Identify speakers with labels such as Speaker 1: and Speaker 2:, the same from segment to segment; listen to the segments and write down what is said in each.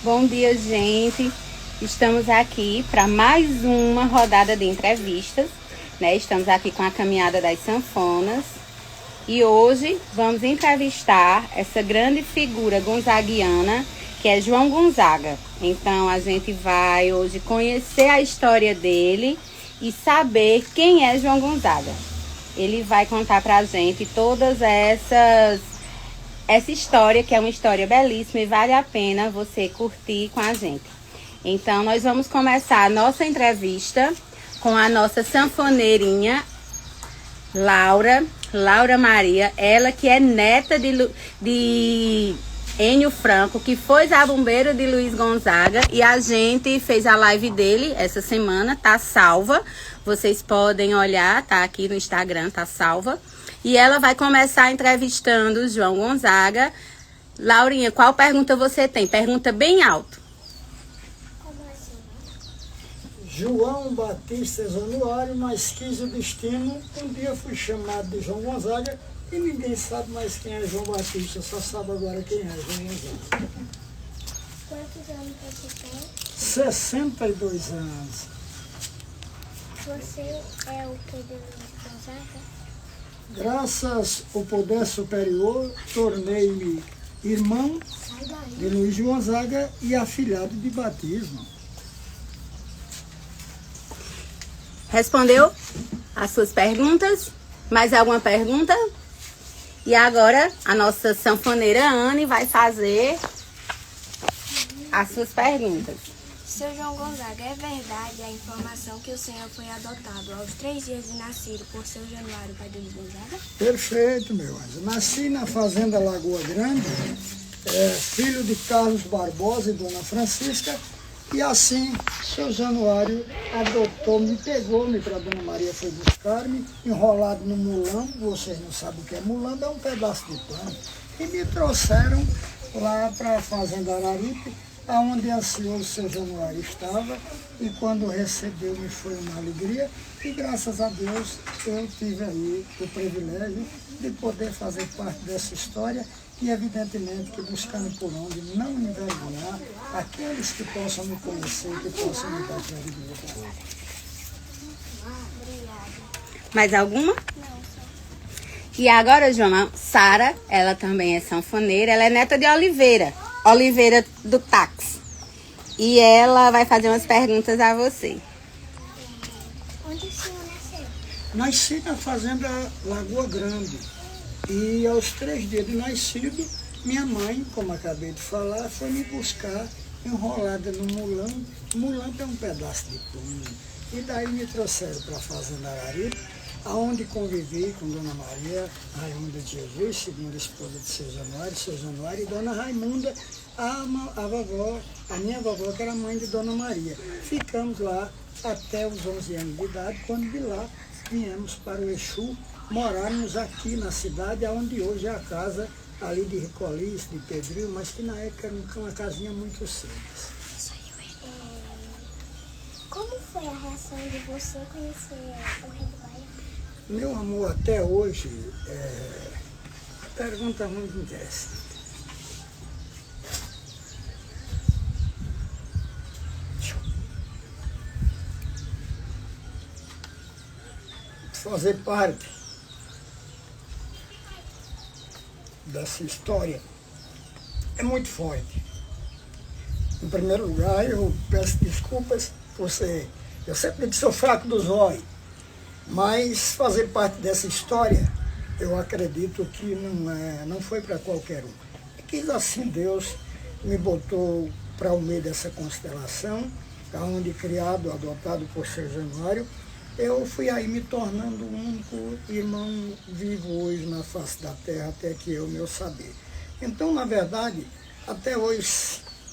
Speaker 1: Bom dia, gente. Estamos aqui para mais uma rodada de entrevistas, né? Estamos aqui com a Caminhada das Sanfonas e hoje vamos entrevistar essa grande figura gonzaguiana que é João Gonzaga. Então a gente vai hoje conhecer a história dele e saber quem é João Gonzaga. Ele vai contar pra gente todas essa história, que é uma história belíssima e vale a pena você curtir com a gente. Então, nós vamos começar a nossa entrevista com a nossa sanfoneirinha, Laura Maria, ela que é neta de Ennio Franco, que foi zabumbeiro de Luiz Gonzaga, e a gente fez a live dele essa semana, tá salva, vocês podem olhar, tá aqui no Instagram, tá salva. E ela vai começar entrevistando o João Gonzaga. Laurinha, qual pergunta você tem? Pergunta bem alto.
Speaker 2: João Batista Januário, mas quis o destino. Um dia fui chamado de João Gonzaga e ninguém sabe mais quem é João Batista, só sabe agora quem é João Gonzaga.
Speaker 3: Quantos anos você tem?
Speaker 2: 62 anos.
Speaker 3: Você é o que de Luiz Gonzaga?
Speaker 2: Graças ao poder superior, tornei-me irmão de Luiz Gonzaga e afilhado de batismo.
Speaker 1: Respondeu as suas perguntas? Mais alguma pergunta? E agora a nossa sanfoneira Anne vai fazer as suas perguntas.
Speaker 3: Seu João Gonzaga, é verdade a informação que o senhor foi adotado aos 3 dias de nascido por seu Januário, pai de Luiz Gonzaga?
Speaker 2: Perfeito, meu anjo. Nasci na fazenda Lagoa Grande, filho de Carlos Barbosa e Dona Francisca, e assim seu Januário adotou-me, pegou-me para Dona Maria, foi buscar-me, enrolado no mulambo. Vocês não sabem o que é mulambo, é um pedaço de pano, e me trouxeram lá para a fazenda Araripe, aonde ansioso seu Januário estava, e quando recebeu-me foi uma alegria, e graças a Deus eu tive aí o privilégio de poder fazer parte dessa história, e evidentemente que buscando por onde não envergonhar aqueles que possam me conhecer, que possam me dar credibilidade.
Speaker 1: Mais alguma?
Speaker 3: Não, só.
Speaker 1: E agora, João, Sara, ela também é sanfoneira, ela é neta de Oliveira do táxi. E ela vai fazer umas perguntas a você.
Speaker 3: Onde o senhor nasceu?
Speaker 2: Nasci na fazenda Lagoa Grande, e aos 3 dias de nascido, minha mãe, como acabei de falar, foi me buscar enrolada no mulambo. Mulambo é um pedaço de pano. E daí me trouxeram para a fazenda Araripe, aonde convivi com Dona Maria Raimunda de Jesus, segunda esposa de seu Januário, e Dona Raimunda, a minha vovó, que era mãe de Dona Maria. Ficamos lá até os 11 anos de idade, quando de lá viemos para o Exu, morarmos aqui na cidade, onde hoje é a casa ali de Ricolice, de Pedril, mas que na época era uma casinha muito simples.
Speaker 3: Como foi a reação de você conhecer o Rei do Baião?
Speaker 2: Meu amor, até hoje, pergunta muito interessante. Fazer parte dessa história é muito forte. Em primeiro lugar, eu peço desculpas por ser... Eu sempre digo que sou fraco dos olhos, mas fazer parte dessa história, eu acredito que não foi para qualquer um. Quis assim Deus me botou para o meio dessa constelação, onde criado, adotado por seu Januário, eu fui aí me tornando o único irmão vivo hoje na face da terra, até que eu, meu saber. Então, na verdade, até hoje,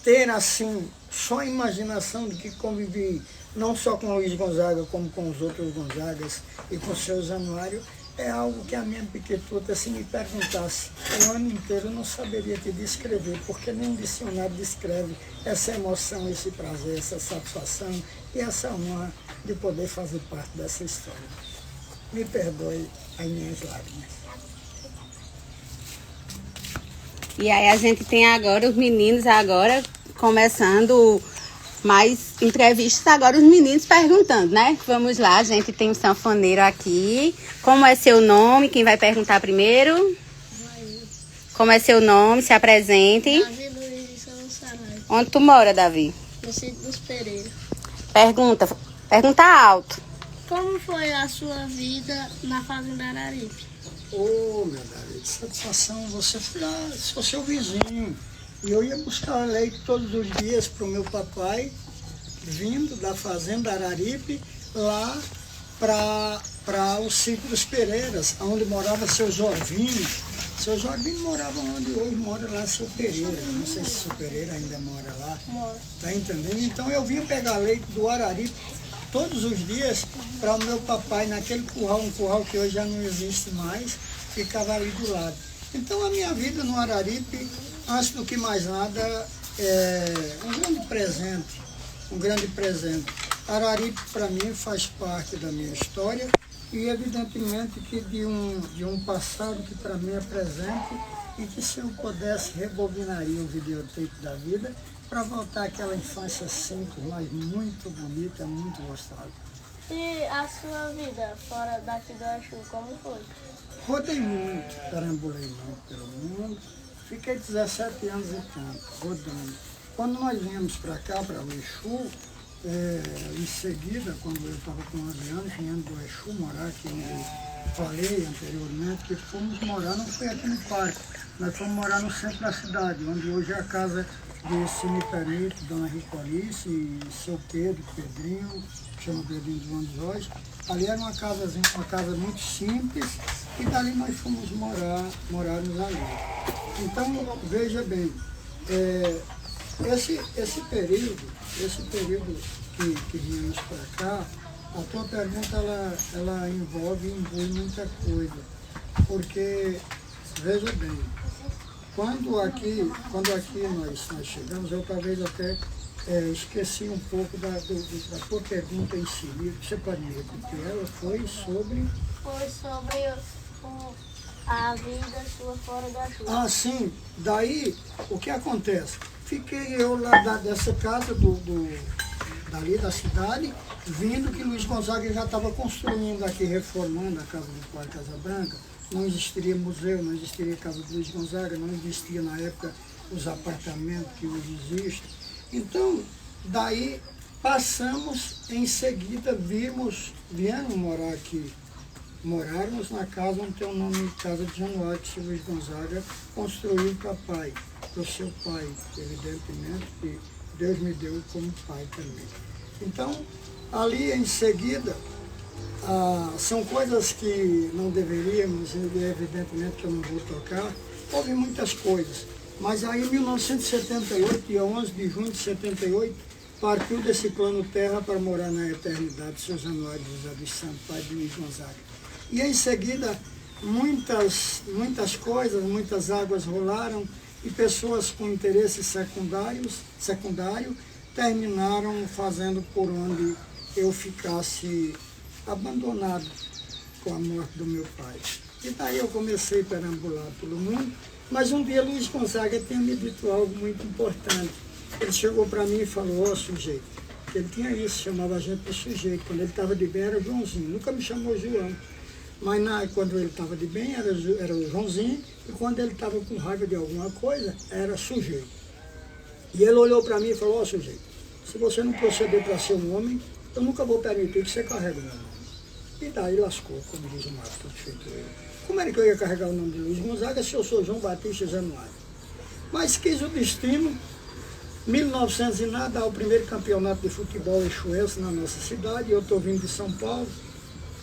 Speaker 2: ter assim, só a imaginação de que convivi não só com Luiz Gonzaga, como com os outros Gonzagas e com o seu Januário, é algo que a minha pequetuta, se me perguntasse o ano inteiro, eu não saberia te descrever, porque nenhum dicionário descreve essa emoção, esse prazer, essa satisfação e essa honra de poder fazer parte dessa história. Me perdoe as minhas lágrimas.
Speaker 1: E aí a gente tem agora, os meninos agora, começando mais entrevistas. Agora os meninos perguntando, né? Vamos lá, a gente tem um sanfoneiro aqui. Como é seu nome? Quem vai perguntar primeiro? Como é seu nome? Se apresente.
Speaker 4: Davi Luiz de São Sarai,
Speaker 1: Onde tu mora, Davi?
Speaker 4: no sítio dos Pereira.
Speaker 1: Pergunta alto.
Speaker 4: Como foi a sua vida na fazenda Araripe?
Speaker 2: Ô, meu Davi, satisfação, você foi lá, sou seu vizinho. E eu ia buscar leite todos os dias para o meu papai, vindo da fazenda Araripe, lá para o sítio dos Pereiras, onde morava seu Jorvinho. Seu Jorvinho morava onde hoje mora lá seu Pereira. Não sei se seu Pereira ainda mora lá.
Speaker 4: Moro.
Speaker 2: Tá entendendo? Então eu vinha pegar leite do Araripe todos os dias para o meu papai naquele curral, um curral que hoje já não existe mais, ficava ali do lado. Então a minha vida no Araripe, antes do que mais nada, é um grande presente, um grande presente. Araripe para mim faz parte da minha história e evidentemente que de um passado que para mim é presente e que se eu pudesse rebobinaria o videotape da vida para voltar àquela infância simples, mas muito bonita, muito gostosa.
Speaker 4: E a sua vida fora daqui do Exu, como foi?
Speaker 2: Rodei muito, perambulei muito pelo mundo, fiquei 17 anos e tanto, rodando. Quando nós viemos para cá, para o Exu, em seguida, quando eu estava com 11 anos, viemos do Exu morar aqui onde eu falei anteriormente, que fomos morar, não foi aqui no parque, nós fomos morar no centro da cidade, onde hoje é a casa de Cimitarito, Dona Ricolice e seu Pedro, Pedrinho, chama Pedrinho de Vandóis. Ali era uma casa muito simples e dali nós fomos morarmos ali. Então, veja bem, esse período que viemos para cá, a tua pergunta ela inclui muita coisa, porque, veja bem, quando aqui nós chegamos, eu talvez até esqueci um pouco da tua pergunta em si. Você pode me repetir? Ela foi sobre...
Speaker 4: Foi sobre a vida sua fora do Exu.
Speaker 2: Ah, sim. Daí, o que acontece? Fiquei eu lá dessa casa dali da cidade, vendo que Luiz Gonzaga já estava construindo aqui, reformando a casa do pai Casa Branca. Não existiria museu, não existiria casa do Luiz Gonzaga, não existia na época os apartamentos que hoje existem. Então, daí passamos, em seguida viemos morar aqui. Morarmos na casa onde tem o nome Casa de Januário, que o Luiz Gonzaga construiu para pai, para o seu pai, evidentemente, que Deus me deu como pai também. Então, ali em seguida, são coisas que não deveríamos, e evidentemente que eu não vou tocar, houve muitas coisas. Mas aí em 1978, dia 11 de junho de 78, partiu desse plano terra para morar na eternidade, seu Januário José dos Santos, pai de Luiz Gonzaga. E em seguida, muitas coisas, muitas águas rolaram e pessoas com interesses secundário terminaram fazendo por onde eu ficasse abandonado com a morte do meu pai. E daí eu comecei a perambular pelo mundo, mas um dia Luiz Gonzaga tinha me dito algo muito importante. Ele chegou para mim e falou, sujeito, ele tinha isso, chamava a gente de sujeito. Quando ele estava de bem era Joãozinho, nunca me chamou João. Mas quando ele estava de bem era o Joãozinho, e quando ele estava com raiva de alguma coisa, era sujeito. E ele olhou para mim e falou, sujeito, se você não proceder para ser um homem, eu nunca vou permitir que você carregue o meu nome. E daí lascou, como diz o Marcos feito eu. Como era que eu ia carregar o nome de Luiz Gonzaga se eu sou João Batista Januário? Mas quis o destino, 1900 e nada, o primeiro campeonato de futebol exuense na nossa cidade, eu estou vindo de São Paulo,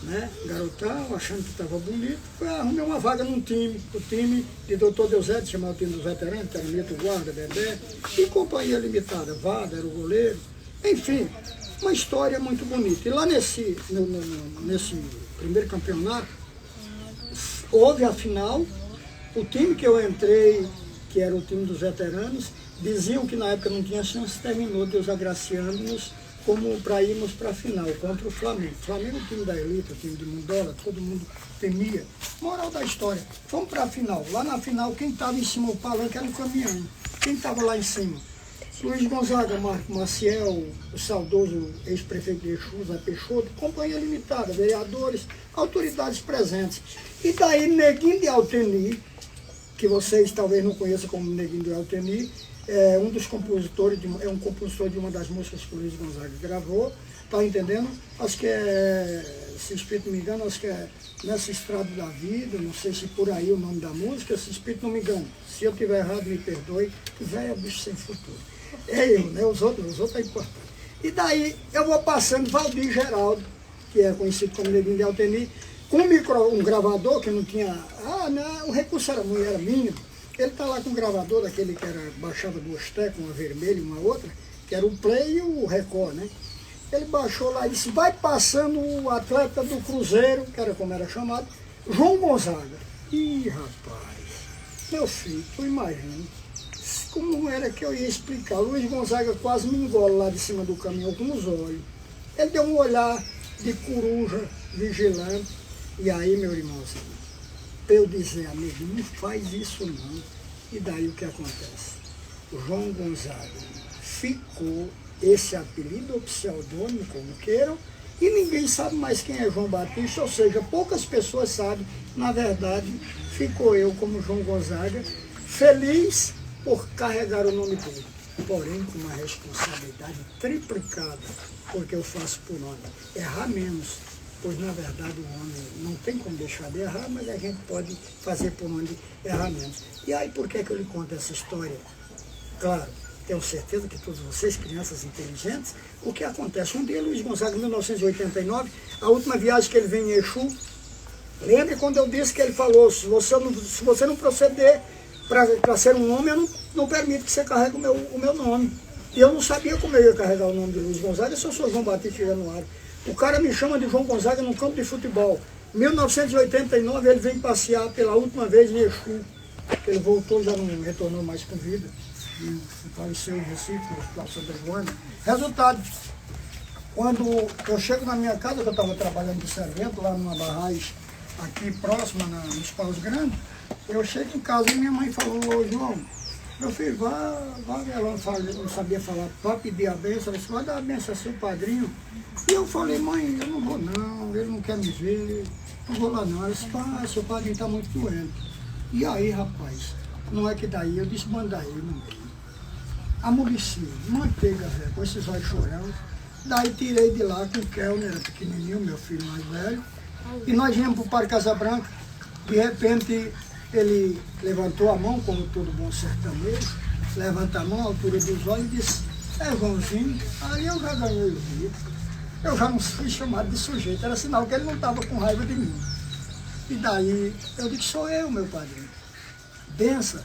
Speaker 2: né, garotão, achando que estava bonito, arrumei uma vaga num time, o time de Dr. Deusete, chamava o time dos veteranos, que era Mito, Guarda, Bebé, e companhia limitada, Vada era o goleiro, enfim, uma história muito bonita. E lá nesse primeiro campeonato, houve a final, o time que eu entrei, que era o time dos veteranos, diziam que na época não tinha chance, terminou Deus agraciando-nos como para irmos para a final contra o Flamengo. O Flamengo é o time da elite, o time de Mundola, todo mundo temia. Moral da história, fomos para a final. Lá na final, quem estava em cima do palanque era o caminhão. Quem estava lá em cima? Luiz Gonzaga, Marco Maciel, o saudoso ex-prefeito de Exu, Zé Peixoto, companhia limitada, vereadores, autoridades presentes. E daí Neguinho de Alteni, que vocês talvez não conheçam como Neguinho de Alteni, é um dos compositores, é um compositor de uma das músicas que o Luiz Gonzaga gravou, tá entendendo? Acho que se o espírito não me engano, acho que é Nessa Estrada da Vida, não sei se por aí o nome da música, se o espírito não me engano. Se eu tiver errado, me perdoe, que velho é bicho sem futuro. É eu, né? Os outros é importante. E daí eu vou passando Valdir Geraldo, que é conhecido como Neguinho de Alteni, com um gravador que não tinha. Não, o recurso era mínimo. Ele está lá com um gravador daquele que baixava duas teclas, uma vermelha e uma outra, que era o Play e o Record, né? Ele baixou lá e disse, vai passando o atleta do Cruzeiro, que era como era chamado, João Gonzaga. Ih, rapaz, meu filho, tu imagina, como era que eu ia explicar? Luiz Gonzaga quase me engole lá de cima do caminhão com os olhos. Ele deu um olhar de coruja, vigilante, e aí, meu irmãozinho, para eu dizer, amigo, não faz isso não. E daí o que acontece? O João Gonzaga ficou esse apelido ou pseudônimo, como queiram, e ninguém sabe mais quem é João Batista, ou seja, poucas pessoas sabem. Na verdade, ficou eu como João Gonzaga, feliz por carregar o nome dele, porém com uma responsabilidade triplicada, porque eu faço por nome. Errar menos, pois na verdade o homem não tem como deixar de errar, mas a gente pode fazer por onde errar menos. E aí por que eu lhe conto essa história? Claro, tenho certeza que todos vocês, crianças inteligentes, o que acontece? Um dia, Luiz Gonzaga, em 1989, a última viagem que ele vem em Exu, lembre quando eu disse que ele falou, se você não proceder para ser um homem, eu não permito que você carregue o meu nome. E eu não sabia como eu ia carregar o nome de Luiz Gonzaga se eu sou João Batista Januário. O cara me chama de João Gonzaga no campo de futebol. Em 1989 ele vem passear pela última vez em Exu. Ele voltou, já não retornou mais com vida. E faleceu em Recife, no Hospital Santa Joana. Resultado, quando eu chego na minha casa, que eu estava trabalhando de servente lá numa barragem aqui próxima, nos Paus Grandes, eu chego em casa e minha mãe falou, ô João, meu filho, ela não sabia falar, vá pedir a benção, ela disse, vai dar a benção a seu padrinho. E eu falei, mãe, eu não vou não, ele não quer me ver, não vou lá não. Ela disse, pai, seu padrinho está muito doente. E aí, rapaz, não é que daí, eu disse, manda ele no meio. Amoleci, manteiga, velho, com esses olhos chorando. Daí tirei de lá com o Kelner, era pequenininho, meu filho mais velho. E nós viemos para o Parque Casa Branca. De repente, ele levantou a mão, como todo bom sertanejo, levanta a mão à altura dos olhos e disse, Joãozinho, aí eu já ganhei o dia. Eu já não fui chamado de sujeito, era sinal que ele não estava com raiva de mim. E daí, eu disse, sou eu, meu padrinho. Benção.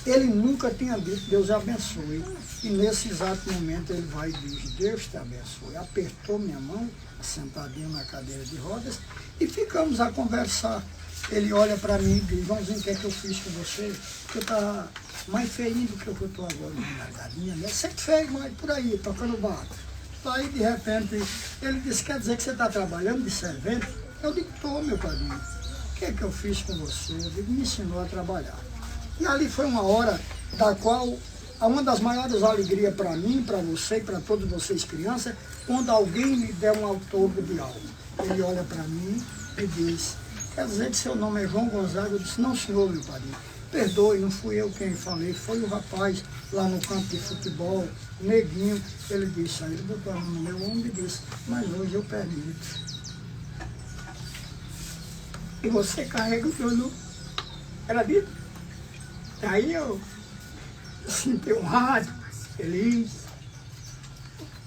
Speaker 2: Ele nunca tinha dito, Deus abençoe. E nesse exato momento ele vai e diz, Deus te abençoe. Apertou minha mão, sentadinho na cadeira de rodas, e ficamos a conversar. Ele olha para mim e diz, Joãozinho, o que é que eu fiz com você? Eu estava mais feinho do que eu estou agora na galinha, né? Sempre feio, mas por aí, tocando barco. Aí, de repente, ele disse, quer dizer que você está trabalhando de servente? Eu digo, estou, meu padrinho. O que é que eu fiz com você? Eu digo, me ensinou a trabalhar. E ali foi uma hora da qual, uma das maiores alegrias para mim, para você e para todos vocês crianças, quando alguém me der um autógrafo de algo. Ele olha para mim e diz, quer dizer que seu nome é João Gonzaga? Eu disse, não senhor, meu padrinho, perdoe, não fui eu quem falei, foi o rapaz lá no campo de futebol, Neguinho. Ele disse, aí ele botou a mão no meu ombro e disse, mas hoje eu permito. E você carrega o meu nome. Ela disse. Aí eu senti honrado, feliz,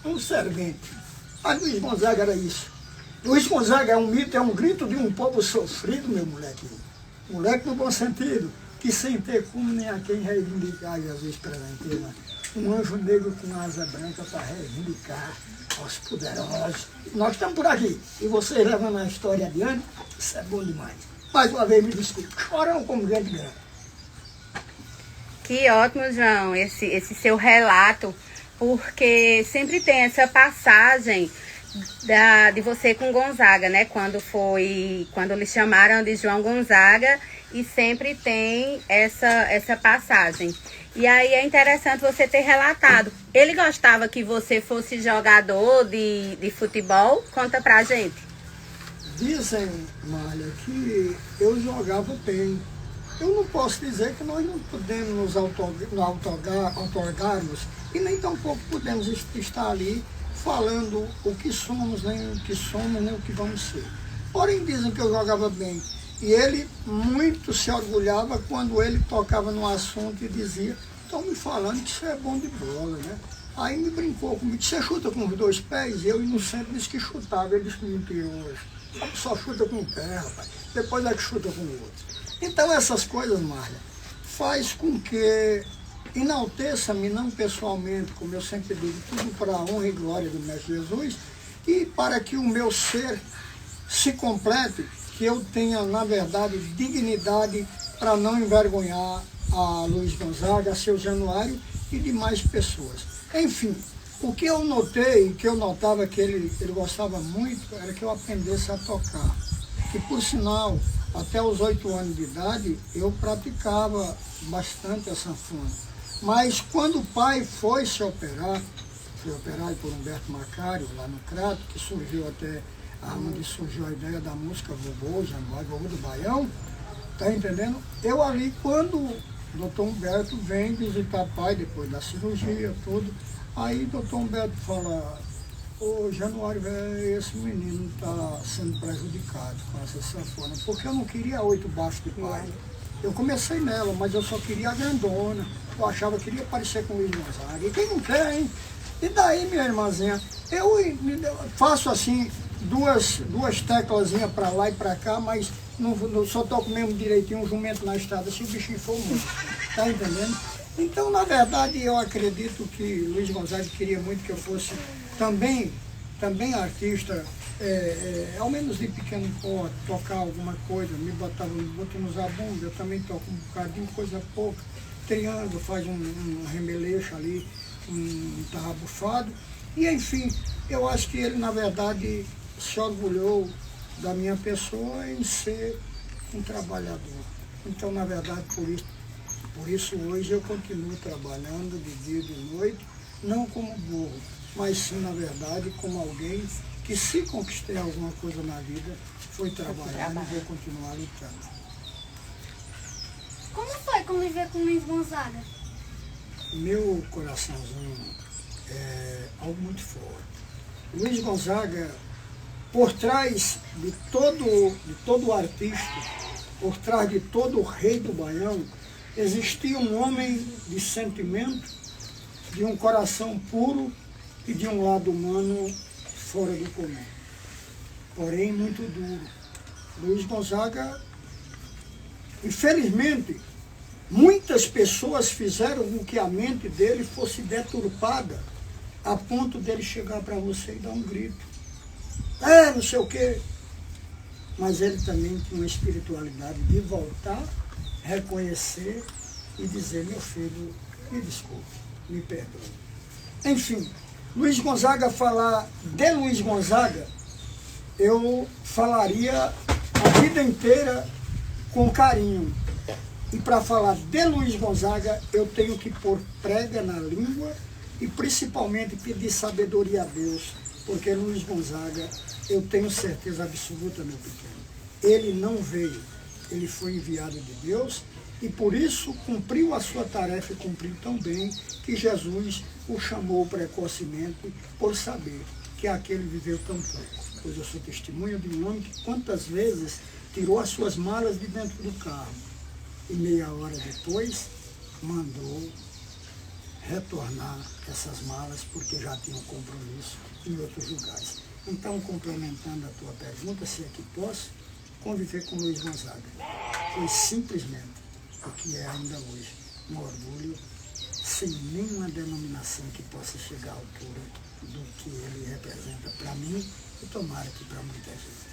Speaker 2: um servente. Mas Luiz Gonzaga era isso. Luiz Gonzaga é um mito, é um grito de um povo sofrido, meu molequinho. Moleque no bom sentido, que sem ter como nem a quem reivindicar Jesus presenteiro. Um anjo negro com asa branca para reivindicar aos poderosos. Nós estamos por aqui. E vocês levando a história adiante, isso é bom demais. Mais uma vez me desculpe, chorão como gente grande.
Speaker 1: Que ótimo, João, esse seu relato, porque sempre tem essa passagem de você com Gonzaga, né? Quando lhe chamaram de João Gonzaga, e sempre tem essa passagem. E aí é interessante você ter relatado. Ele gostava que você fosse jogador de futebol? Conta pra gente.
Speaker 2: Dizem, Malha, que eu jogava bem. Eu não posso dizer que nós não podemos nos outorgarmos e nem tampouco podemos estar ali falando o que somos, nem o que somos, nem o que vamos ser. Porém, dizem que eu jogava bem. E ele muito se orgulhava quando ele tocava no assunto e dizia: estão me falando que você é bom de bola, né? Aí me brincou comigo: você chuta com os 2 pés? Eu, inocente, disse que chutava. Ele disse: mentiroso. Só chuta com o pé, rapaz. Depois é que chuta com o outro. Então essas coisas, Marlia, faz com que enalteça-me, não pessoalmente, como eu sempre digo, tudo para a honra e glória do Mestre Jesus, e para que o meu ser se complete, que eu tenha, na verdade, dignidade para não envergonhar a Luiz Gonzaga, a seu Januário e demais pessoas. Enfim, o que eu notei, que eu notava que ele gostava muito, era que eu aprendesse a tocar. Que, por sinal, até os 8 anos de idade, eu praticava bastante a sanfona. Mas quando o pai foi operado por Humberto Macário, lá no Crato, que surgiu até onde surgiu a ideia da música Vovô, Januário, Vovô do Baião, tá entendendo? Eu ali, quando o doutor Humberto vem visitar o pai, depois da cirurgia, tudo, aí o doutor Humberto fala: ô Januário, esse menino está sendo prejudicado com essa sanfona, porque eu não queria 8 baixos de pai. Eu comecei nela, mas eu só queria a grandona. Eu achava que queria parecer com o Luiz Gonzaga. E quem não quer, hein? E daí, minha irmãzinha, eu faço assim, duas teclazinhas para lá e para cá, mas não só toco mesmo direitinho um jumento na estrada, se o bichinho for muito. Tá entendendo? Então, na verdade, eu acredito que Luiz Gonzaga queria muito que eu fosse também artista, ao menos de pequeno porte, tocar alguma coisa, me botou no zabumba, eu também toco um bocadinho, coisa pouca, triângulo, faz um remeleixo ali, um tarrabufado, e enfim, eu acho que ele, na verdade, se orgulhou da minha pessoa em ser um trabalhador. Então, na verdade, por isso hoje eu continuo trabalhando de dia e de noite, não como burro, mas sim, na verdade, como alguém que, se conquistei alguma coisa na vida, foi trabalhar e vou continuar lutando.
Speaker 4: Como foi conviver com o Luiz Gonzaga?
Speaker 2: Meu coraçãozinho é algo muito forte. Luiz Gonzaga, por trás de todo artista, por trás de todo o rei do Baião, existia um homem de sentimento, de um coração puro e de um lado humano fora do comum. Porém, muito duro. Luiz Gonzaga, infelizmente, muitas pessoas fizeram com que a mente dele fosse deturpada a ponto dele chegar para você e dar um grito. Não sei o quê. Mas ele também tinha uma espiritualidade de voltar, reconhecer e dizer: meu filho, me desculpe, me perdoe. Enfim, Luiz Gonzaga, falar de Luiz Gonzaga, eu falaria a vida inteira com carinho. E para falar de Luiz Gonzaga, eu tenho que pôr prega na língua e principalmente pedir sabedoria a Deus, porque Luiz Gonzaga, eu tenho certeza absoluta, meu pequeno, ele não veio, ele foi enviado de Deus e por isso cumpriu a sua tarefa e cumpriu tão bem que Jesus o chamou precocemente por saber que aquele viveu tão pouco. Pois eu sou testemunha de um homem que quantas vezes tirou as suas malas de dentro do carro e meia hora depois mandou retornar essas malas porque já tinha um compromisso em outros lugares. Então, complementando a tua pergunta, se é que posso, conviver com Luiz Gonzaga foi simplesmente o que é ainda hoje, um orgulho sem nenhuma denominação que possa chegar à altura do que ele representa para mim e tomara que para muita gente.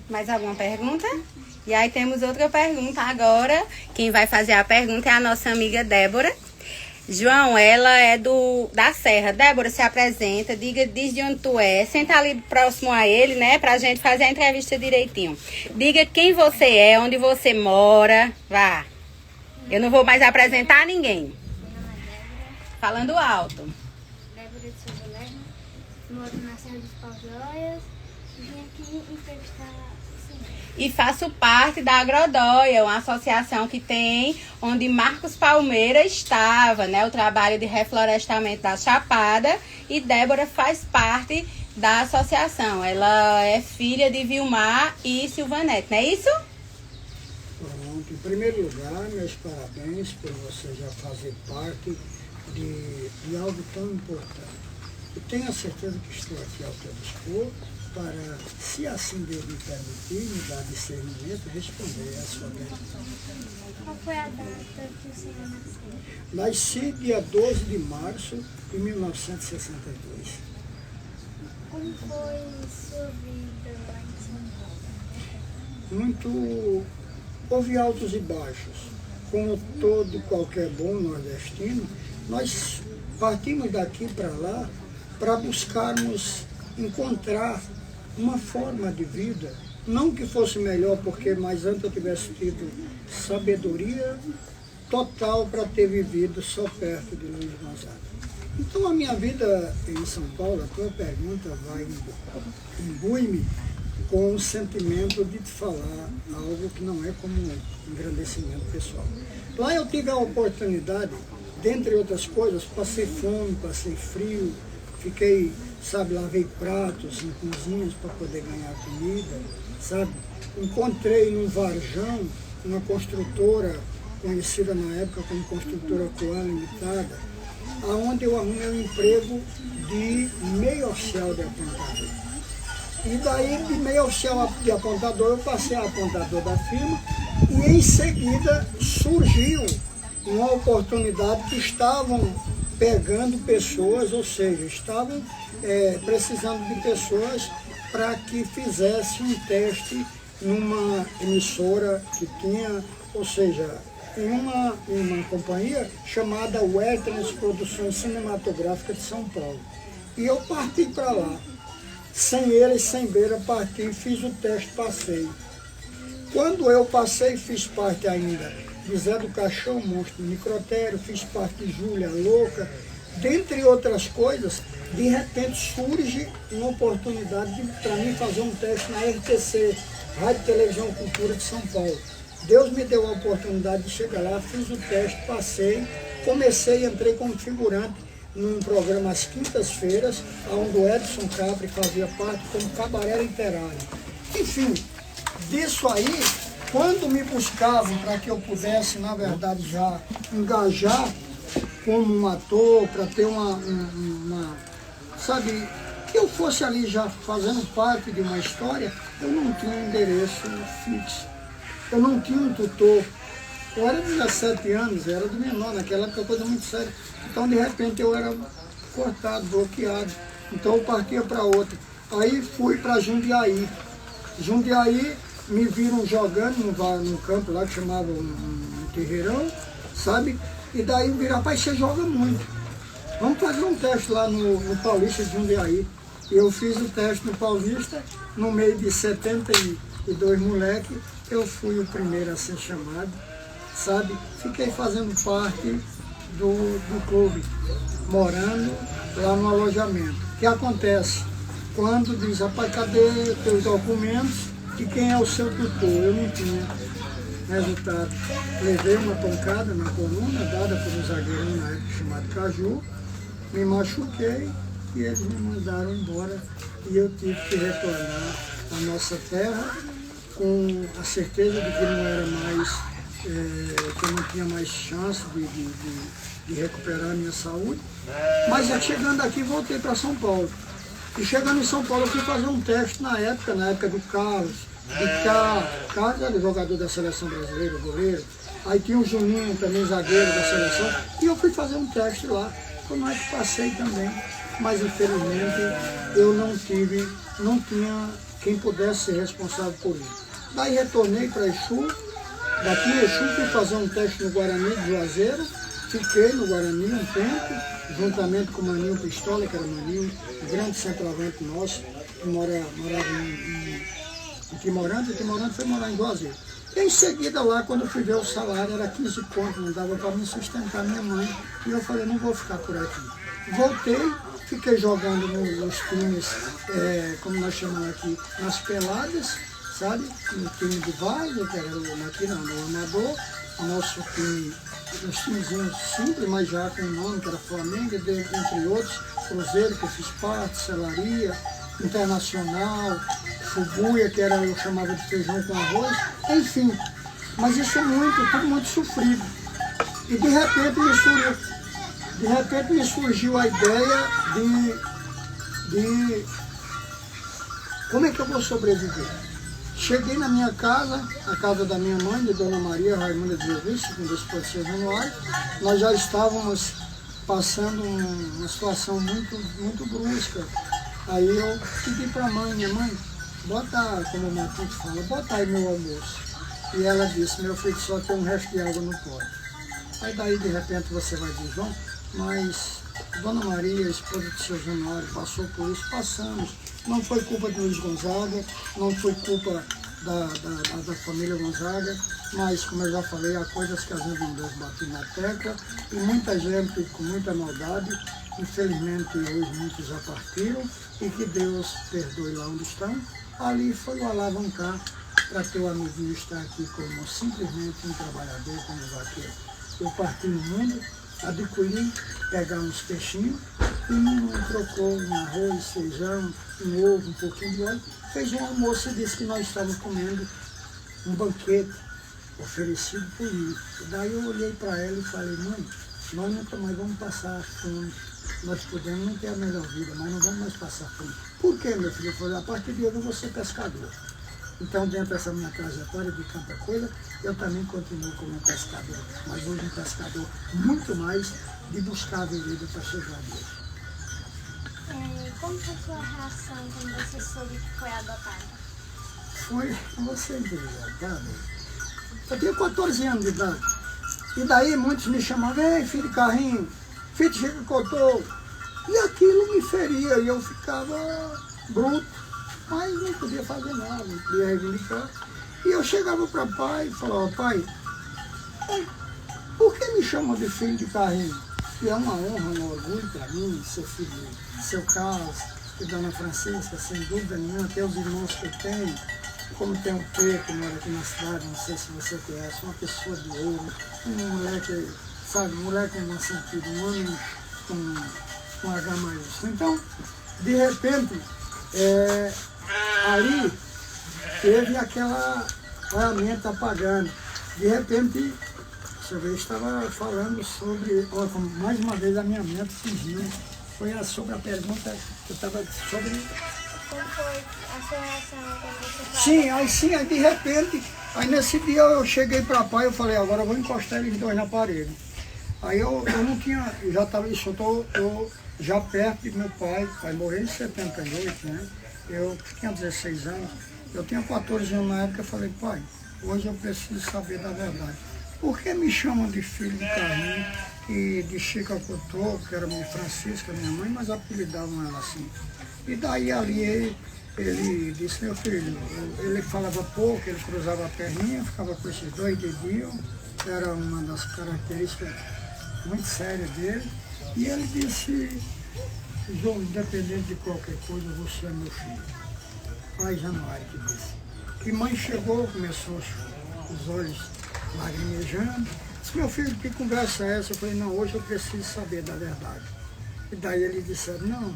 Speaker 1: Mais alguma pergunta? E aí temos outra pergunta agora. Quem vai fazer a pergunta é a nossa amiga Débora. João, ela é da Serra. Débora, se apresenta, diz de onde tu é. Senta ali próximo a ele, né? Pra gente fazer a entrevista direitinho. Diga quem você é, onde você mora. Vá. Eu não vou mais apresentar ninguém. Falando alto.
Speaker 4: Débora de Souza Lerma, moro na Serra dos Paus-Joias e vim aqui entrevistar o senhor.
Speaker 1: E faço parte da Agrodóia, uma associação que tem, onde Marcos Palmeira estava, né? O trabalho de reflorestamento da Chapada. E Débora faz parte da associação. Ela é filha de Vilmar e Silvanete, não é isso?
Speaker 2: Pronto. Em primeiro lugar, meus parabéns por você já fazer parte de algo tão importante. Eu tenho a certeza que estou aqui ao teu dispor para, se assim Deus me permitir, me dar discernimento, responder a sua pergunta.
Speaker 4: Qual foi a data que o senhor nasceu?
Speaker 2: Nasci dia 12 de março de 1962.
Speaker 4: Como foi sua vida lá em São Paulo?
Speaker 2: Muito... Houve altos e baixos. Como todo qualquer bom nordestino, nós partimos daqui para lá para buscarmos encontrar uma forma de vida, não que fosse melhor, porque mais antes eu tivesse tido sabedoria total para ter vivido só perto de Luiz Gonzaga. Então a minha vida em São Paulo, a tua pergunta vai imbui-me com o sentimento de te falar algo que não é como um engrandecimento pessoal. Lá eu tive a oportunidade, dentre outras coisas, passei fome, passei frio, fiquei, sabe, lavei pratos em cozinhas para poder ganhar comida, sabe? Encontrei num varjão uma construtora, conhecida na época como Construtora Coan Limitada, onde eu arrumei um emprego de meio oficial de apontador. E daí, de meio oficial de apontador, eu passei a apontador da firma e em seguida surgiu uma oportunidade que estavam pegando pessoas, ou seja, estavam precisando de pessoas para que fizesse um teste numa emissora que tinha, ou seja, em uma companhia chamada Wetness Produções Cinematográficas de São Paulo. E eu parti para lá. Sem eles, sem beira, parti, fiz o teste, passei. Quando eu passei, fiz parte ainda de Zé do Caixão, Monstro do Microtério, fiz parte de Júlia Louca, dentre outras coisas. De repente surge uma oportunidade para mim fazer um teste na RTC, Rádio Televisão Cultura de São Paulo. Deus me deu a oportunidade de chegar lá, fiz o teste, passei, comecei, entrei como figurante num programa às quintas-feiras, onde o Edson Capri fazia parte como cabaré literário. Enfim, disso aí, quando me buscavam para que eu pudesse, na verdade, já engajar como um ator, para ter sabe, que eu fosse ali já fazendo parte de uma história, eu não tinha um endereço fixo. Eu não tinha um tutor. Eu era de 17 anos, era de menor, naquela época coisa muito séria. Então, de repente, eu era cortado, bloqueado. Então, eu partia para outra. Aí, fui para Jundiaí. Jundiaí, me viram jogando num campo lá que chamava um terreirão, sabe? E daí, me viram, rapaz, você joga muito. Vamos fazer um teste lá no Paulista de Jundiaí. E eu fiz o teste no Paulista, no meio de 72 moleques, eu fui o primeiro a ser chamado, sabe? Fiquei fazendo parte do clube, morando lá no alojamento. O que acontece? Quando diz, rapaz, cadê teus documentos e quem é o seu tutor? Eu não tinha. Resultado, levei uma pancada na coluna, dada por um zagueirão na época chamado Caju, me machuquei e eles me mandaram embora e eu tive que retornar à nossa terra com a certeza de que não era mais, que eu não tinha mais chance de recuperar a minha saúde. Mas chegando aqui, voltei para São Paulo. E chegando em São Paulo, eu fui fazer um teste na época do Carlos. Carlos era jogador da seleção brasileira, goleiro. Aí tinha o Juninho, também zagueiro da seleção. E eu fui fazer um teste lá. Como é que passei também. Mas infelizmente eu não tinha quem pudesse ser responsável por isso. Daí retornei para Exu. Daqui em Exu fui fazer um teste no Guarani de Juazeiro. fiquei no Guarani um tempo, juntamente com o Maninho Pistola, que era o Maninho, um grande centroavante nosso, que morava em Timorante. O Timorante foi morar em Juazeiro. E em seguida lá, quando eu fui ver o salário, era 15 contos, não dava para me sustentar minha mãe. E eu falei, não vou ficar por aqui. Voltei, fiquei jogando nos times, como nós chamamos aqui, nas peladas, sabe? No time de Várzea, que era aqui no Amador, nosso time, uns timezinhos simples, mas já com o nome, que era Flamengo, entre outros, Cruzeiro, que eu fiz parte, Celaria, Internacional, Fubuia, que era, eu chamava de feijão com arroz, enfim. Mas isso é tudo muito sofrido. E de repente me surgiu a ideia de como é que eu vou sobreviver. Cheguei na minha casa, a casa da minha mãe, de Dona Maria Raimunda de Jesus, segundo a esposa de seu Januário. Nós já estávamos passando uma situação muito brusca. Aí eu pedi para a mãe, minha mãe, bota, como o Matheus fala, bota aí meu almoço. E ela disse, meu filho, só tem um resto de água no pote. Aí daí de repente você vai dizer, João, mas Dona Maria, esposa de seu Januário, passou por isso, passamos. Não foi culpa de Luiz Gonzaga, não foi culpa da família Gonzaga, mas como eu já falei, há coisas que a gente não Deus bate na tecla, e muita gente com muita maldade, infelizmente hoje muitos já partiram, e que Deus perdoe lá onde estão. Ali foi o alavancar para ter o amiguinho estar aqui como simplesmente um trabalhador, como vaqueiro. Eu parti no mundo, adquiri, pegar uns peixinhos, e mamãe trocou um arroz, feijão, um ovo, um pouquinho de óleo, fez um almoço e disse que nós estávamos comendo um banquete oferecido por mim. Daí eu olhei para ela e falei, mãe, nós nunca mais vamos passar fome. Nós podemos não ter a melhor vida, mas não vamos mais passar fome. Por quê, meu filho? Eu falei, a partir de hoje eu vou ser pescador. Então, dentro dessa minha trajetória de tanta coisa, eu também continuo como um pescador. Mas hoje um pescador muito mais de buscar a vida para chegar a Deus.
Speaker 4: Como foi a sua reação quando você soube que foi adotada?
Speaker 2: Foi, você entendeu, tá? Eu tinha 14 anos de idade. E daí muitos me chamavam, ei, filho de carrinho, filho de Chico Cotô. E aquilo me feria e eu ficava bruto, mas não podia fazer nada, não podia reivindicar. E eu chegava para o pai e falava, pai, por que me chamam de filho de carrinho? Que é uma honra, um orgulho para mim, ser filho de seu Carlos, de Dona Francisca, sem dúvida nenhuma, até os irmãos que eu tenho, como tem um Pedro que mora aqui na cidade, não sei se você conhece, uma pessoa de ouro, um moleque, sabe, um moleque no sentido, um homem com H maiúsculo. Então, de repente, ali teve aquela ferramenta apagando. De repente, eu estava falando sobre, mais uma vez a minha mente fugiu, foi sobre a pergunta que eu estava sobre...
Speaker 4: Como foi a sua reação quando você falou?
Speaker 2: Sim, aí de repente, aí nesse dia eu cheguei para pai, eu falei, agora eu vou encostar eles dois na parede. Aí eu não tinha, já estava isso, eu já perto de meu pai morreu em 78, né? Eu tinha 16 anos, eu tinha 14 anos na época, eu falei, pai, hoje eu preciso saber da verdade. Por que me chamam de filho de carrinho e de Chica Cotô, que era minha Francisca, minha mãe, mas apelidavam ela assim. E daí ali ele disse, meu filho, ele falava pouco, ele cruzava a perninha, ficava com esses dois dedinhos, era uma das características muito sérias dele. E ele disse, João, independente de qualquer coisa, você é meu filho. Pai Januário que disse. E mãe chegou, começou os olhos lagrimejando. Disse, meu filho, que conversa é essa? Eu falei, não, hoje eu preciso saber da verdade. E daí ele disse, não,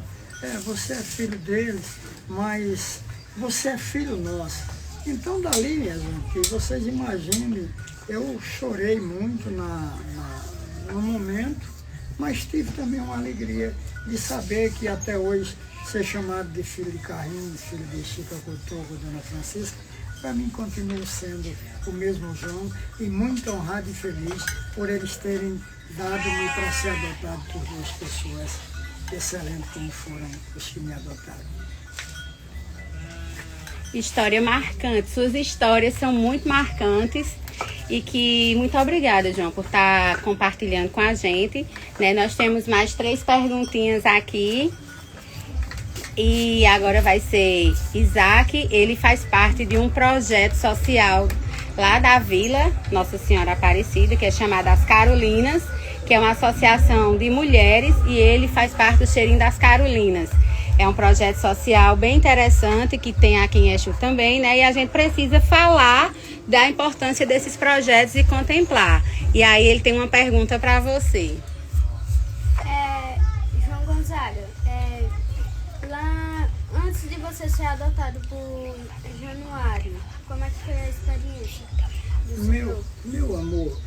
Speaker 2: você é filho deles, mas você é filho nosso. Então dali, minha gente, vocês imaginem, eu chorei muito no momento, mas tive também uma alegria de saber que até hoje ser chamado de filho de carrinho, filho de Chica Cotô, Dona Francisca, para mim continua sendo o mesmo João e muito honrado e feliz por eles terem dado-me para ser adotado por duas pessoas excelentes como foram os que me adotaram.
Speaker 1: História marcante, suas histórias são muito marcantes e que muito obrigada, João, por estar compartilhando com a gente, né? Nós temos mais 3 perguntinhas aqui. E agora vai ser Isaac, ele faz parte de um projeto social lá da Vila Nossa Senhora Aparecida, que é chamada As Carolinas, que é uma associação de mulheres, e ele faz parte do Cheirinho das Carolinas. É um projeto social bem interessante, que tem aqui em Exu também, né? E a gente precisa falar da importância desses projetos e contemplar. E aí ele tem uma pergunta para você.
Speaker 4: João Gonzaga, lá antes de você ser adotado por Januário, como é que foi a experiência do senhor?
Speaker 2: Meu amor,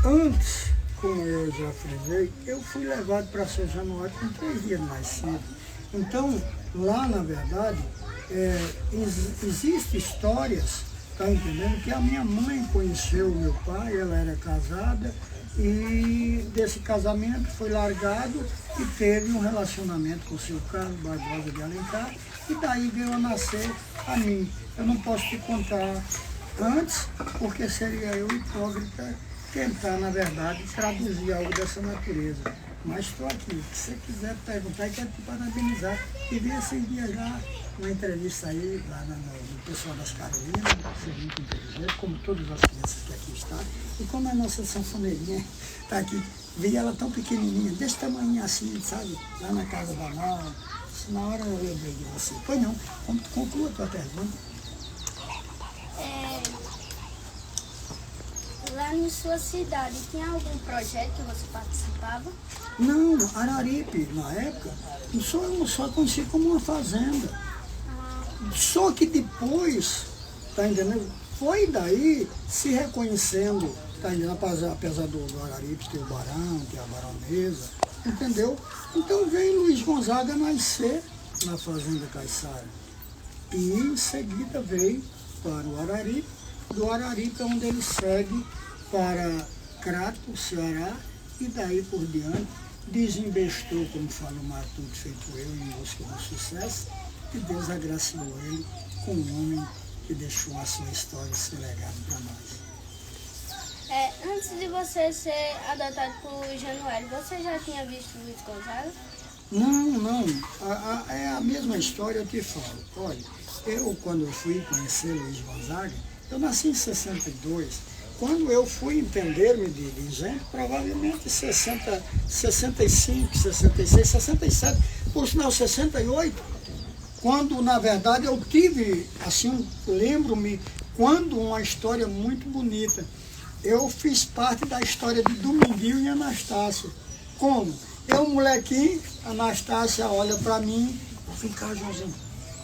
Speaker 2: antes, como eu já frisei, eu fui levado para São Januário com 3 dias de nascido. Então, lá na verdade, existem histórias, tá entendendo? Que a minha mãe conheceu o meu pai, ela era casada, e desse casamento foi largado e teve um relacionamento com o seu Carlos Barbosa de Alencar, e daí veio a nascer a mim. Eu não posso te contar antes, porque seria eu hipócrita tentar, na verdade, traduzir algo dessa natureza. Mas estou aqui. Se você quiser perguntar, eu quero te parabenizar. E vi esses dias lá, uma entrevista aí, lá no pessoal das Carolinas, você é muito inteligente, como todas as crianças que aqui estão. E como a nossa sanfoneirinha está aqui, vi ela tão pequenininha, desse tamanho assim, sabe? Lá na casa da mão. Na hora eu lembrei de você. Pois não, conclua a tua pergunta.
Speaker 4: Lá em sua cidade, tinha algum projeto que você participava?
Speaker 2: Não, Araripe, na época, eu só conheci como uma fazenda. Só que depois, tá entendendo? Foi daí se reconhecendo, tá entendendo? Apesar do Araripe ter o Barão, ter a Baronesa, entendeu? Então veio Luiz Gonzaga nascer na Fazenda Caiçara. E em seguida veio para o Araripe, do Araripe é onde ele segue para Crato, Ceará, e daí por diante desinvestou, como fala o Matuto, feito eu, em busca do sucesso, e Deus agraciou ele com um homem que deixou a sua história ser legado para nós.
Speaker 4: Antes de você ser adotado por Januário, você já tinha visto Luiz Gonzaga?
Speaker 2: Não. É a mesma história, eu te falo. Olha, eu quando fui conhecer Luiz Gonzaga, eu nasci em 62. Quando eu fui entender-me de gente, provavelmente 60, 65, 66, 67, por sinal 68, quando na verdade eu tive, assim, lembro-me, quando uma história muito bonita. Eu fiz parte da história de Dominguinho e Anastácia. Como? Eu, molequinho, Anastácia olha para mim, vem cá, Joãozinho.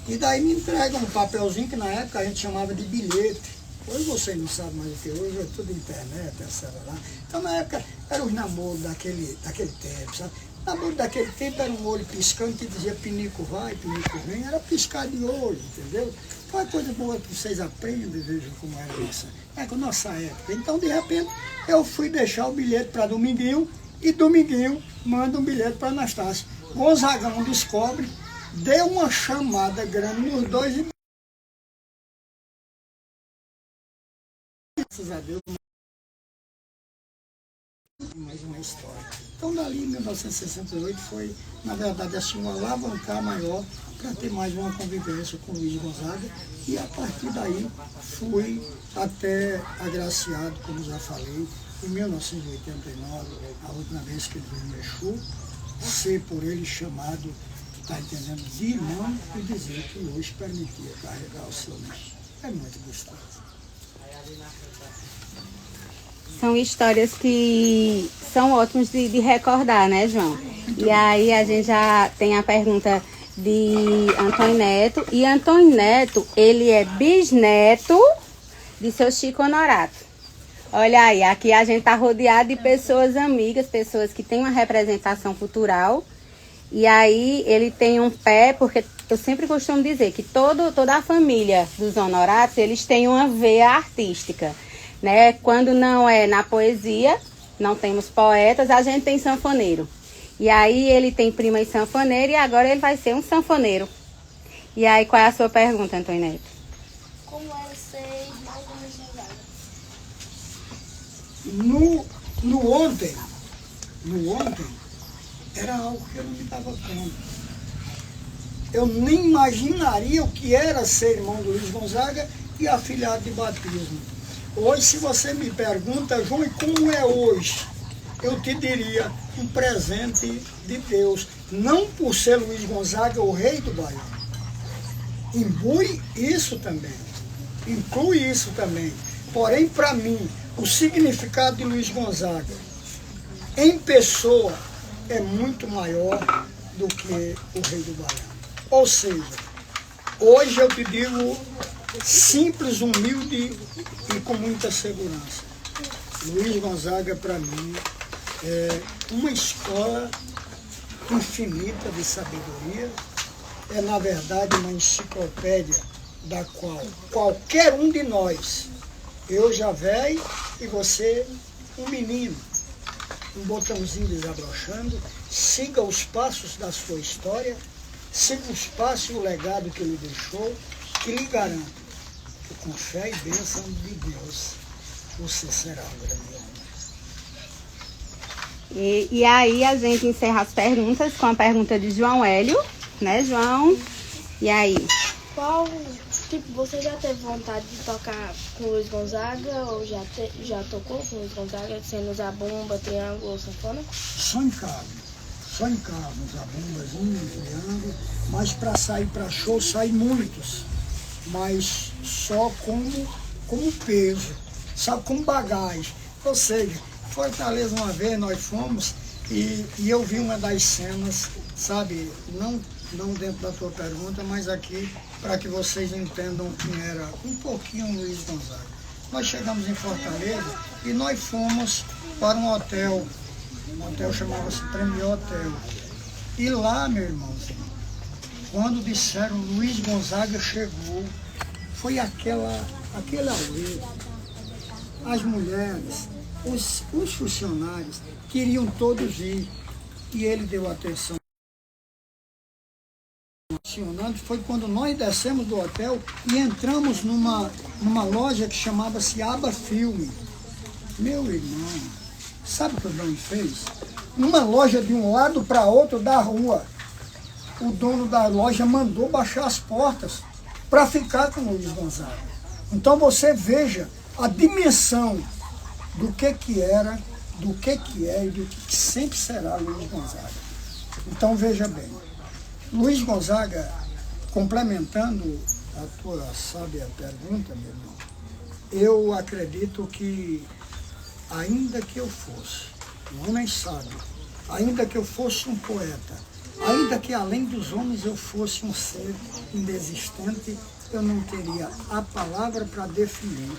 Speaker 2: E daí me entrega um papelzinho que na época a gente chamava de bilhete. Hoje vocês não sabem mais o que hoje é tudo internet, etc. Lá. Então na época eram os namoros daquele tempo, sabe? Namoro daquele tempo era um olho piscando que dizia pinico vai, pinico vem, era piscar de olho, entendeu? Então é coisa boa que vocês aprendem, vejam como era isso. É com a nossa época. Então de repente eu fui deixar o bilhete para Dominguinho e Dominguinho manda um bilhete para Anastácia. Gonzagão descobre, deu uma chamada grande nos dois e graças a Deus, mais uma história. Então, dali em 1968 foi, na verdade, assim, um alavancar maior para ter mais uma convivência com Luiz Gonzaga. E a partir daí fui até agraciado, como já falei, em 1989, a última vez que ele veio no Exu, ser por ele chamado, está entendendo, de irmão e dizer que hoje permitia carregar o seu lixo. É muito gostoso.
Speaker 1: São histórias que são ótimas de recordar, né, João? E aí a gente já tem a pergunta de Antônio Neto. E Antônio Neto, ele é bisneto de seu Chico Honorato. Olha aí, aqui a gente tá rodeado de pessoas amigas, pessoas que têm uma representação cultural. E aí ele tem um pé, porque eu sempre costumo dizer que toda a família dos Honoratos, eles têm uma veia artística, né? Quando não é na poesia, não temos poetas, a gente tem sanfoneiro. E aí ele tem prima e sanfoneiro e agora ele vai ser um sanfoneiro. E aí qual é a sua pergunta, Antônio Neto?
Speaker 4: Como era ser irmão do Luiz Gonzaga?
Speaker 2: No ontem, era algo que eu não me dava conta. Eu nem imaginaria o que era ser irmão do Luiz Gonzaga e afilhado de batismo. Hoje, se você me pergunta, João, e como é hoje? Eu te diria, um presente de Deus. Não por ser Luiz Gonzaga o rei do Baião. Inclui isso também. Porém, para mim, o significado de Luiz Gonzaga em pessoa é muito maior do que o rei do Baião. Ou seja, hoje eu te digo simples, humilde e com muita segurança. Luiz Gonzaga, para mim, é uma escola infinita de sabedoria, é, na verdade, uma enciclopédia da qual qualquer um de nós, eu já velho e você um menino, um botãozinho desabrochando, siga os passos da sua história, siga os passos e o legado que ele deixou, que lhe garanto que com fé e bênção de Deus você será um grande homem.
Speaker 1: E aí a gente encerra as perguntas com a pergunta de João Hélio, né, João? E aí?
Speaker 3: Você já teve vontade de tocar com o Luiz Gonzaga ou já tocou com o Luiz Gonzaga, sendo zabumba, triângulo ou sanfona?
Speaker 2: Só em casa, zabumbazinho, triângulo, mas para sair para show, saem muitos, mas só como peso, sabe, como bagagem. Ou seja, Fortaleza uma vez nós fomos e eu vi uma das cenas, sabe, não dentro da tua pergunta, mas aqui para que vocês entendam quem era um pouquinho o Luiz Gonzaga. Nós chegamos em Fortaleza e nós fomos para um hotel chamava-se Premier Hotel. E lá, meu irmãozinho, quando disseram Luiz Gonzaga chegou, foi aquele auê. As mulheres, os funcionários queriam todos ir e ele deu atenção. Foi quando nós descemos do hotel e entramos numa loja que chamava-se Aba Filme. Meu irmão, sabe o que o dono fez? Numa loja de um lado para outro da rua, o dono da loja mandou baixar as portas para ficar com o Luiz Gonzaga. Então você veja a dimensão do que era, do que é e do que sempre será Luiz Gonzaga. Então veja bem, Luiz Gonzaga, complementando a tua sábia pergunta, meu irmão, eu acredito que ainda que eu fosse um homem sábio, ainda que eu fosse um poeta, ainda que além dos homens eu fosse um ser inexistente, eu não teria a palavra para definir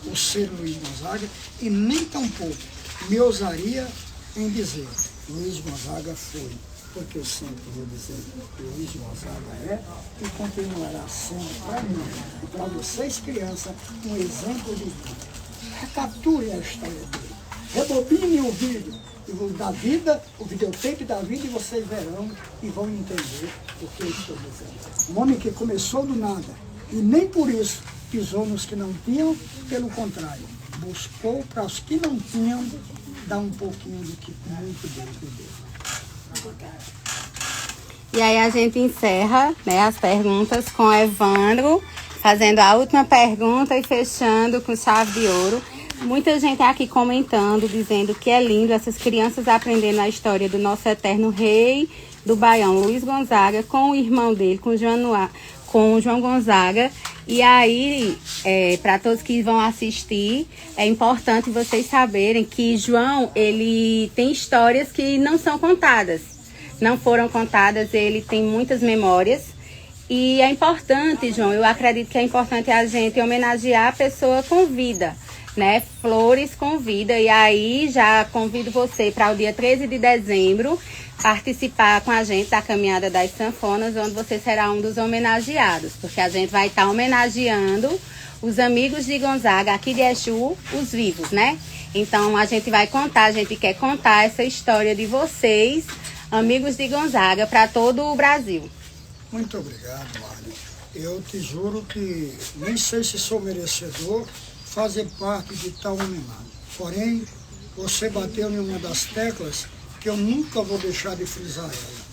Speaker 2: o ser Luiz Gonzaga e nem tampouco me ousaria em dizer Luiz Gonzaga foi, porque eu sempre vou dizer que Luiz Gonzaga é e continuará sendo para mim e para vocês crianças um exemplo de vida. Recapture a história dele, rebobine o vídeo da vida, o videotape da vida e vocês verão e vão entender o que eu estou dizendo. Um homem que começou do nada e nem por isso pisou nos que não tinham, pelo contrário, buscou para os que não tinham dar um pouquinho do que muito dentro dele.
Speaker 1: E aí a gente encerra, né, as perguntas com Evandro, fazendo a última pergunta e fechando com chave de ouro. Muita gente aqui comentando, dizendo que é lindo essas crianças aprendendo a história do nosso eterno rei do Baião, Luiz Gonzaga, com o irmão dele, com o João Gonzaga. E aí, para todos que vão assistir, é importante vocês saberem que João, ele tem histórias que não são contadas. Não foram contadas, ele tem muitas memórias. E é importante, João, eu acredito que é importante a gente homenagear a pessoa com vida, né? Flores com vida. E aí já convido você para o dia 13 de dezembro participar com a gente da Caminhada das Sanfonas, onde você será um dos homenageados, porque a gente vai estar homenageando os amigos de Gonzaga, aqui de Exu, os vivos, né? Então a gente quer contar essa história de vocês, amigos de Gonzaga, para todo o Brasil.
Speaker 2: Muito obrigado, Mário. Eu te juro que nem sei se sou merecedor fazer parte de tal homenagem. Porém, você bateu em uma das teclas que eu nunca vou deixar de frisar ela.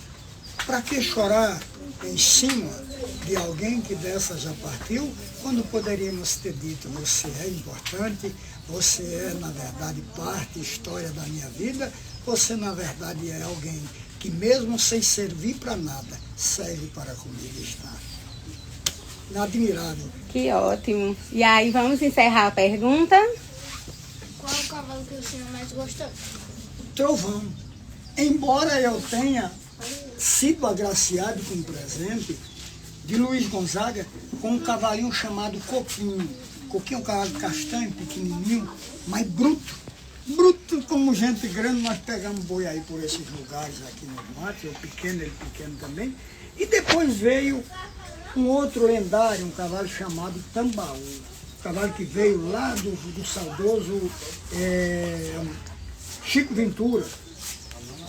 Speaker 2: Para que chorar em cima de alguém que dessa já partiu, quando poderíamos ter dito, você é importante, você é, na verdade, parte, história da minha vida, você, na verdade, é alguém que mesmo sem servir para nada, serve para comigo estar. Admirável.
Speaker 1: Que ótimo. E aí, vamos encerrar a pergunta?
Speaker 4: Qual é o cavalo que o senhor mais gostou?
Speaker 2: Trovão. Embora eu tenha sido agraciado com um presente de Luiz Gonzaga com um cavalinho chamado Coquinho. Coquinho é um cavalo castanho, pequenininho, mas bruto. Bruto como gente grande, nós pegamos boi aí por esses lugares aqui no mato, eu pequeno, ele pequeno também. E depois veio um outro lendário, um cavalo chamado Tambaú. Um cavalo que veio lá do saudoso Chico Ventura,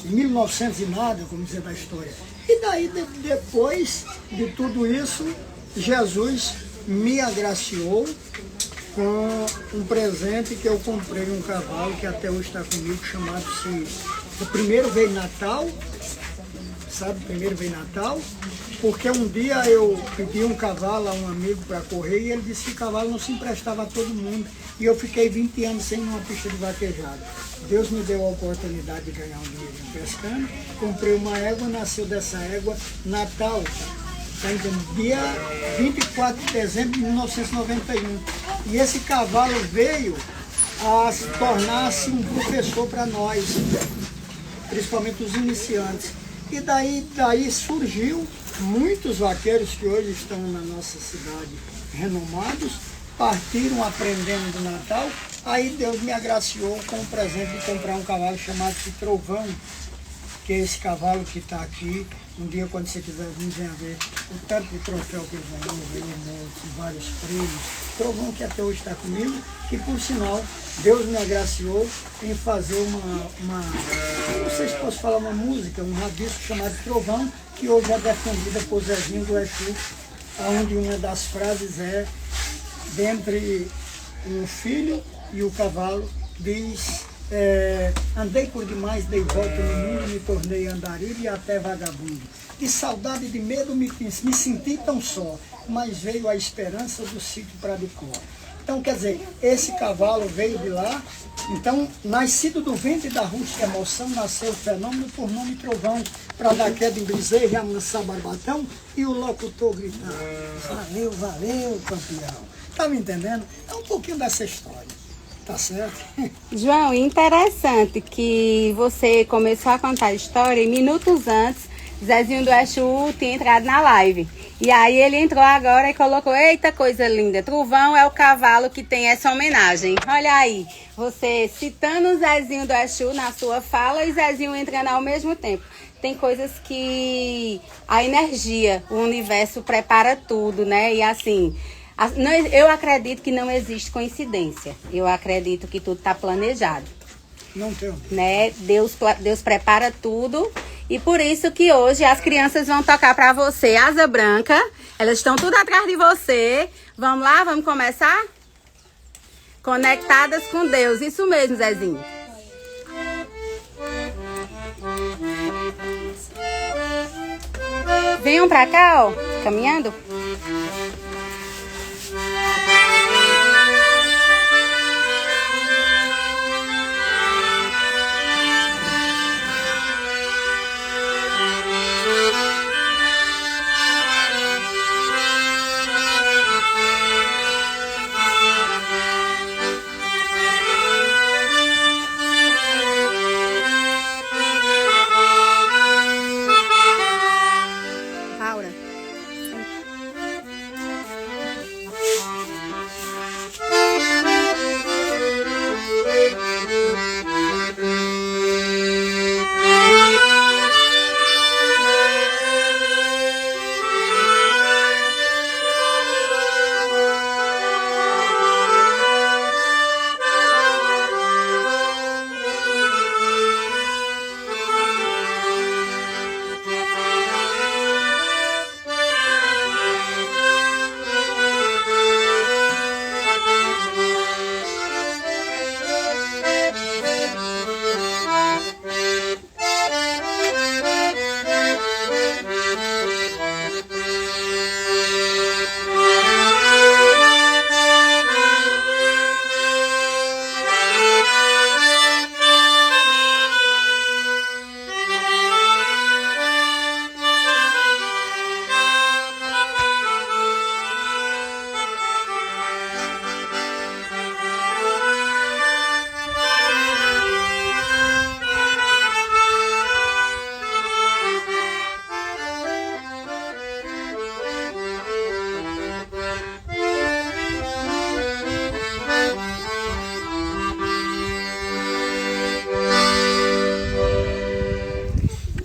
Speaker 2: em 1900 e nada, como dizer da história. E daí, depois de tudo isso, Jesus me agraciou com um presente que eu comprei, um cavalo que até hoje está comigo, chamado-se... O primeiro veio Natal, sabe? Primeiro veio Natal, porque um dia eu pedi um cavalo a um amigo para correr e ele disse que cavalo não se emprestava a todo mundo. E eu fiquei 20 anos sem uma pista de vaquejada. Deus me deu a oportunidade de ganhar um dinheiro pescando, comprei uma égua, nasceu dessa égua Natal, tá entendendo? Dia 24 de dezembro de 1991. E esse cavalo veio a se tornar-se um professor para nós, principalmente os iniciantes. E daí surgiu muitos vaqueiros que hoje estão na nossa cidade renomados, partiram aprendendo do Natal. Aí Deus me agraciou com o presente de comprar um cavalo chamado de Trovão, que é esse cavalo que está aqui. Um dia, quando você quiser vir, venha ver o tanto de troféu que ele ganhou, vários prêmios. Trovão que até hoje está comigo, que por sinal, Deus me agraciou em fazer não sei se posso falar uma música, um rabisco chamado Trovão, que hoje é defendida por Zezinho do Exu, onde uma das frases é: dentre um filho e o cavalo, diz: andei por demais, dei volta no mundo, me tornei andarilho e até vagabundo. De saudade e de medo me senti tão só, mas veio a esperança do sítio Pradicó. Então, quer dizer, esse cavalo veio de lá. Então, nascido do ventre da rústica emoção, nasceu o fenômeno por nome Trovão, para dar queda em briseiro e amansar barbatão, e o locutor gritar: valeu, valeu, campeão. Tá me entendendo? É um pouquinho dessa história. Tá certo?
Speaker 1: João, interessante que você começou a contar a história e minutos antes, Zezinho do Exu tinha entrado na live. E aí ele entrou agora e colocou: eita, coisa linda, Trovão é o cavalo que tem essa homenagem. Olha aí, você citando o Zezinho do Exu na sua fala e Zezinho entrando ao mesmo tempo. Tem coisas que a energia, o universo prepara tudo, né? E assim... eu acredito que não existe coincidência. Eu acredito que tudo está planejado.
Speaker 2: Não tem.
Speaker 1: Né? Deus prepara tudo. E por isso que hoje as crianças vão tocar para você Asa Branca. Elas estão tudo atrás de você. Vamos lá? Vamos começar? Conectadas com Deus. Isso mesmo, Zezinho. Venham para cá, ó. Caminhando. Laura.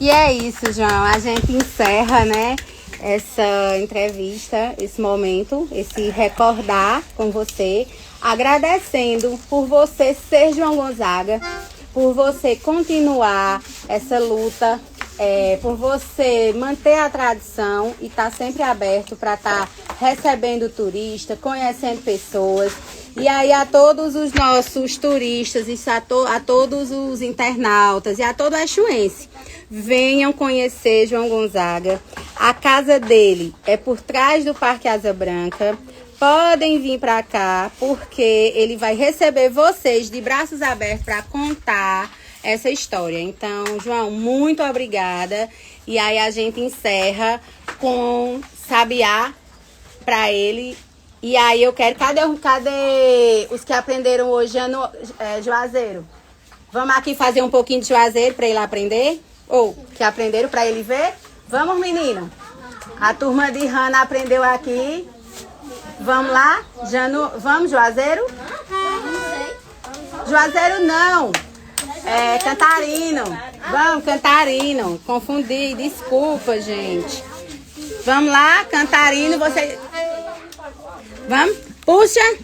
Speaker 1: E é isso, João. A gente encerra, né, essa entrevista, esse momento, esse recordar com você, agradecendo por você ser João Gonzaga, por você continuar essa luta, por você manter a tradição e estar sempre aberto para estar recebendo turista, conhecendo pessoas. E aí a todos os nossos turistas, a todos os internautas e a todo exuense, venham conhecer João Gonzaga. A casa dele é por trás do Parque Asa Branca. Podem vir para cá, porque ele vai receber vocês de braços abertos para contar essa história. Então, João, muito obrigada. E aí a gente encerra com sabiá para ele. E aí eu quero... Cadê os que aprenderam hoje, Juazeiro? Vamos aqui fazer um pouquinho de Juazeiro para ele aprender? Ou que aprenderam para ele ver? Vamos, menino? A turma de Rana aprendeu aqui. Vamos lá? Vamos, Juazeiro? Juazeiro não. Cantarino. Vamos, Cantarino. Confundi. Desculpa, gente. Vamos lá, Cantarino. Você... Vamos? Puxa.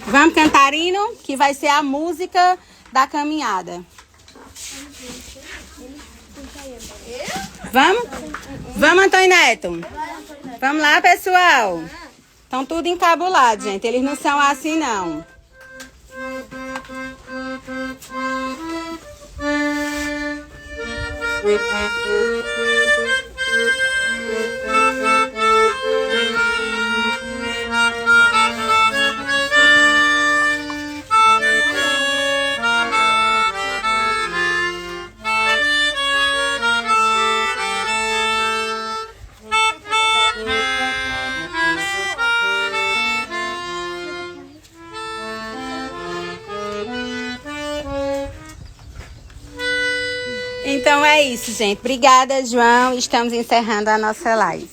Speaker 1: Vamos, Cantarino, que vai ser a música da caminhada. Vamos? Vamos, Antônio Neto. Vamos lá, pessoal. Estão tudo encabulados, gente. Eles não são assim, não. Então é isso, gente. Obrigada, João. Estamos encerrando a nossa live.